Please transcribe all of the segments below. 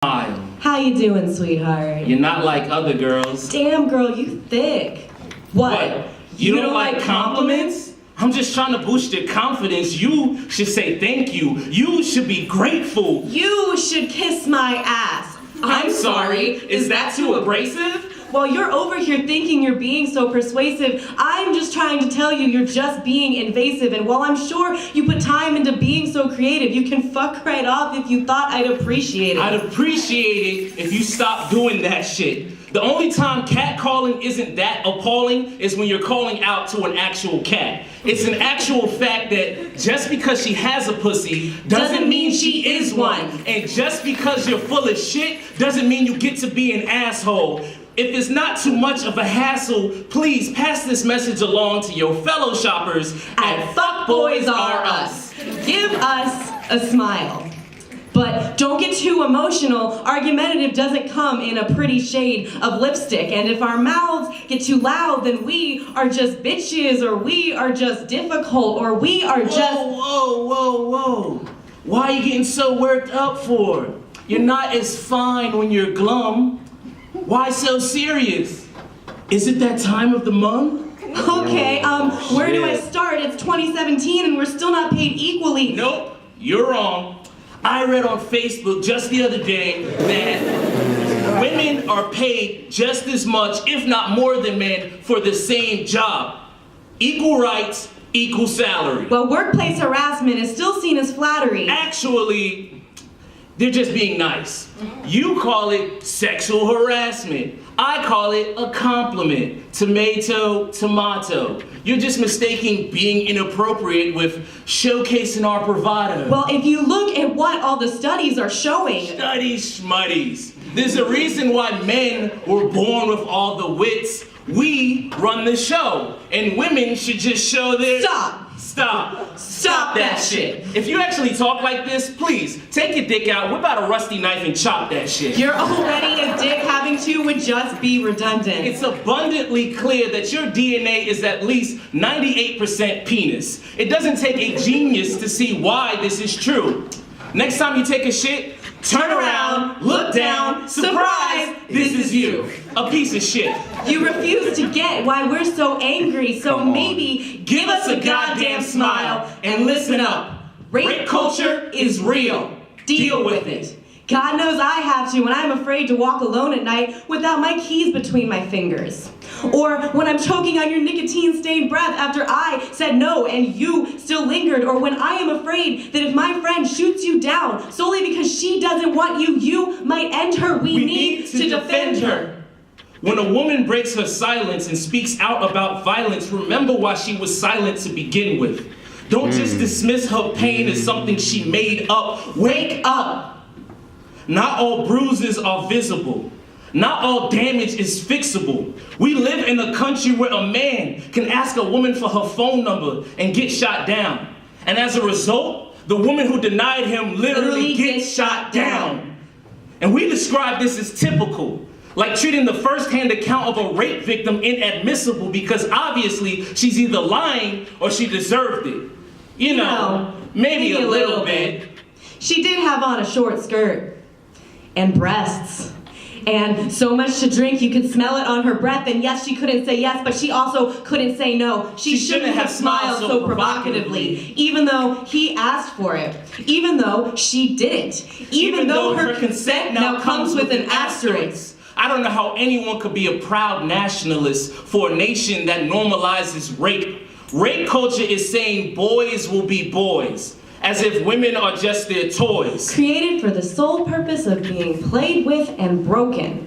Smile. How you doing, sweetheart? You're not like other girls. Damn, girl, you thick. What? You don't like compliments? I'm just trying to boost your confidence. You should say thank you. You should be grateful. You should kiss my ass. I'm sorry. Is that too abrasive? While you're over here thinking you're being so persuasive, I'm just trying to tell you you're just being invasive. And while I'm sure you put time into being so creative, you can fuck right off if you thought I'd appreciate it. I'd appreciate it if you stopped doing that shit. The only time catcalling isn't that appalling is when you're calling out to an actual cat. It's an actual fact that just because she has a pussy doesn't mean she is one. And just because you're full of shit doesn't mean you get to be an asshole. If it's not too much of a hassle, please pass this message along to your fellow shoppers at Fuckboys R Us. Give us a smile. But don't get too emotional. Argumentative doesn't come in a pretty shade of lipstick. And if our mouths get too loud, then we are just bitches, or we are just difficult, or we are just... Whoa. Why are you getting so worked up for? You're not as fine when you're glum. Why so serious? Is it that time of the month? Okay, where do I start? It's 2017 and we're still not paid equally. Nope, you're wrong. I read on Facebook just the other day that women are paid just as much, if not more than men, for the same job. Equal rights, equal salary. Well, workplace harassment is still seen as flattery. Actually, they're just being nice. You call it sexual harassment. I call it a compliment. Tomato, tomato. You're just mistaking being inappropriate with showcasing our bravado. Well, if you look at what all the studies are showing... Studies schmuddies. There's a reason why men were born with all the wits. We run the show. And women should just show their... Stop that shit. If you actually talk like this, please, take your dick out, whip out a rusty knife and chop that shit. You're already a dick, having to would just be redundant. It's abundantly clear that your DNA is at least 98% penis. It doesn't take a genius to see why this is true. Next time you take a shit, turn around, look down, surprise, this is you. A piece of shit. You refuse to get why we're so angry, so maybe give us a goddamn smile and listen up. Rape culture is real. Deal with it. God knows I have to when I'm afraid to walk alone at night without my keys between my fingers. Or when I'm choking on your nicotine-stained breath after I said no and you still lingered. Or when I am afraid that if my friend shoots you down solely because she doesn't want you, you might end her. We need to defend her. When a woman breaks her silence and speaks out about violence, remember why she was silent to begin with. Don't just dismiss her pain as something she made up. Wake up! Not all bruises are visible. Not all damage is fixable. We live in a country where a man can ask a woman for her phone number and get shot down. And as a result, the woman who denied him literally gets shot down. And we describe this as typical, like treating the first-hand account of a rape victim inadmissible because obviously she's either lying or she deserved it. You know, maybe a little bit. She did have on a short skirt and breasts. And so much to drink, you could smell it on her breath. And yes, she couldn't say yes, but she also couldn't say no. She shouldn't have smiled so provocatively, even though he asked for it. Even though she didn't. Even though her consent now comes with an asterisk. I don't know how anyone could be a proud nationalist for a nation that normalizes rape. Rape culture is saying boys will be boys, as if women are just their toys. Created for the sole purpose of being played with and broken.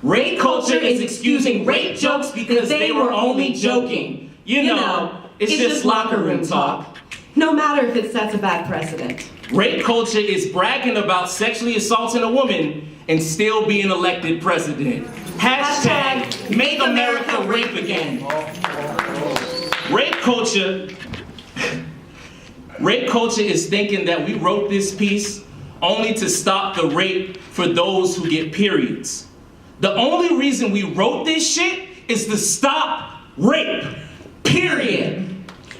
Rape culture is excusing rape jokes because they were only joking. You know, it's just locker room talk. No matter if it sets a bad precedent. Rape culture is bragging about sexually assaulting a woman and still being elected president. Hashtag make America rape again. Rape culture is thinking that we wrote this piece only to stop the rape for those who get periods. The only reason we wrote this shit is to stop rape. Period.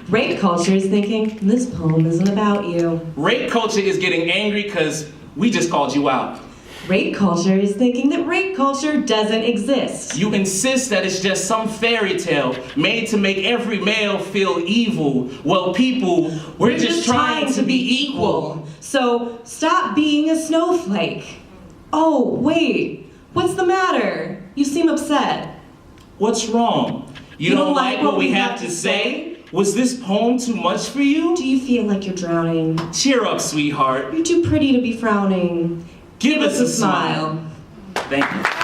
Rape culture is thinking, this poem isn't about you. Rape culture is getting angry because we just called you out. Rape culture is thinking that rape culture doesn't exist. You insist that it's just some fairy tale made to make every male feel evil. Well, people, we're just trying to be equal. So stop being a snowflake. Oh, wait. What's the matter? You seem upset. What's wrong? You don't like what we have to say? Was this poem too much for you? Do you feel like you're drowning? Cheer up, sweetheart. You're too pretty to be frowning. Give us a smile. Thank you.